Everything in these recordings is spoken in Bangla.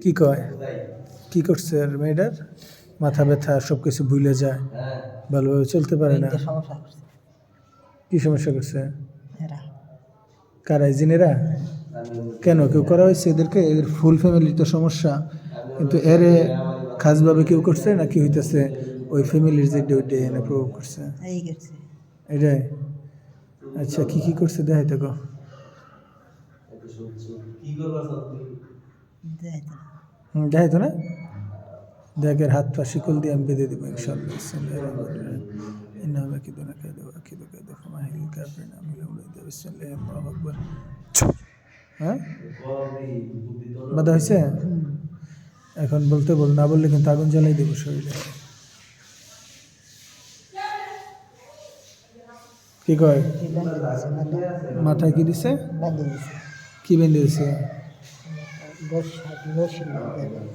কি কয় কি করছে আর মেয়েটার মাথা ব্যথা সব কিছু ভুলে যায়, ভালোভাবে চলতে পারে না। কি সমস্যা করছে? কারা জিনেরা? কেন কেউ করা হয়েছে এদেরকে? এদের ফুল ফ্যামিলি তো সমস্যা, কিন্তু এরে খাসভাবে কেউ করছে নাকি হইতেছে ওই ফ্যামিলির যে ডে এনে প্রভোগ করছে এটাই? আচ্ছা কি কি করছে দেখাই তো গো। দেখাই তো না, দেখের হাত পা শিকল দিয়ে আমি বেঁধে দেবো ইনশাআল্লাহ। হ্যাঁ বাধা হয়েছে? এখন বলতে বল, না বললে কিন্তু আগুন জ্বালাই দেবো শরীরে। কি কয়? মাথায় কি দিছে? কি বেঁধে দিছে?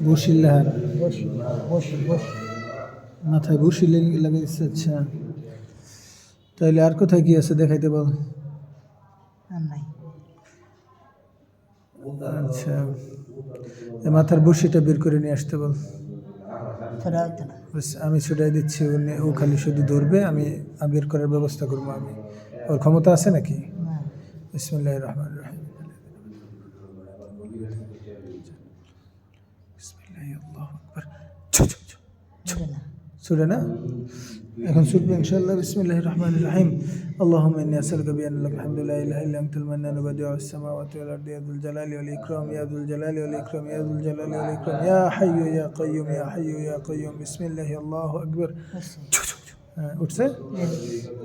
বসিল্লাহার মাথায় বসি লাগিয়ে দিচ্ছে। আচ্ছা তাইলে আর কোথায় কি আছে দেখাইতে বল। আচ্ছা মাথার বসিটা বের করে নিয়ে আসতে বল। আমি ছুটাই দিচ্ছি, ও খালি শুধু ধরবে, আমি বের করার ব্যবস্থা করবো। আমি ওর ক্ষমতা আছে নাকি? বিসমিল্লাহির রহমানির রহিম। ছুটে না, এখন ছুটবে ইনশাআল্লাহ। বিসমিল্লাহির রহমানির রহিম। আল্লাহুম্মা ইন্নী আসআলুকা বিআন্নাকা আল-হামদু লা ইলাহা ইল্লা আনতাল মান্নানু বাদিউস সামাওয়াতি ওয়াল আরদি ইয়া যুল জালালি ওয়াল ইকরাম ইয়া যুল জালালি ওয়াল ইকরাম ইয়া যুল জালালি ওয়াল ইকরাম ইয়া হাইয়্যু ইয়া কাইয়্যুম ইয়া হাইয়্যু ইয়া কাইয়্যুম। বিসমিল্লাহি আল্লাহু আকবার। উঠছে,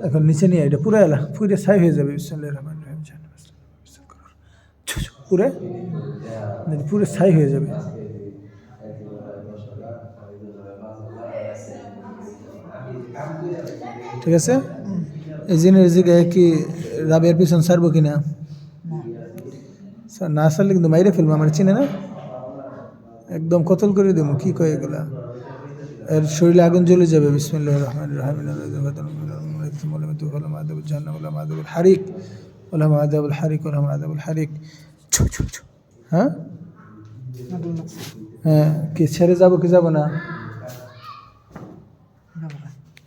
এখন নিচে নিয়ে এটা পুরো এলা পুরো ছাই হয়ে যাবে। বিসমিল্লাহির রহমানির রহিম। পুরো পুরো ছাই হয়ে যাবে। ঠিক আছে, এই জিনের জায়গায় কি রাবের পিছন ছাড়বো কিনা? না ছাড়লে কিন্তু মাইরে ফেলবো, আমার চিনে না, একদম কতল করে দেবো। কি কয় এগুলা? এর শরীরে আগুন জ্বলে যাবে। বিসমিল্লাহির রহমানির রহিম। হারিক ওলাম আযাবুল হারিক ওলাম আযাবুল হারিক। হ্যাঁ হ্যাঁ, কি ছেড়ে যাবো কি যাবো না?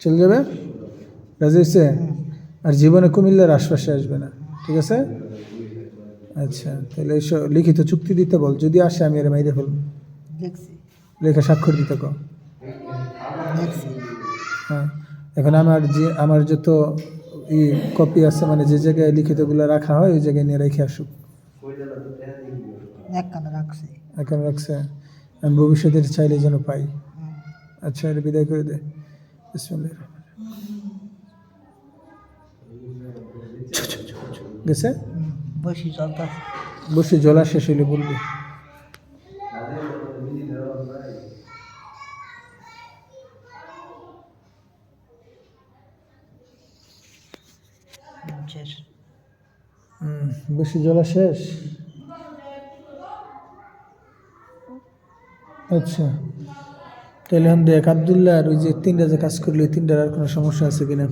চলে যাবে, রাজি হয়েছে? আর জীবনে কুমিল্লার আশপাশে আসবে না, ঠিক আছে? আচ্ছা তাহলে এসব লিখিত চুক্তি দিতে বল, যদি আসে আমি এর মাইরে ফেলব। লেখা স্বাক্ষর দিতে কো। হ্যাঁ এখন আমার যত কপি আছে, মানে যে জায়গায় লিখিতগুলো রাখা হয় ওই জায়গায় নিয়ে রেখে আসুক। এখন রাখছে, আমি ভবিষ্যতের চাইলে যেন পাই। আচ্ছা এটা বিদায় করে দে। বিসমিল্লাহির গেছে, বসে জলা শেষ হইলে বলবি। বসে জলা শেষ। আচ্ছা তাহলে দেখ আবদুল্লাহ আর ওই যে 3টা যে কাজ করলো, ওই 3টার আর কোনো সমস্যা আছে কিনা?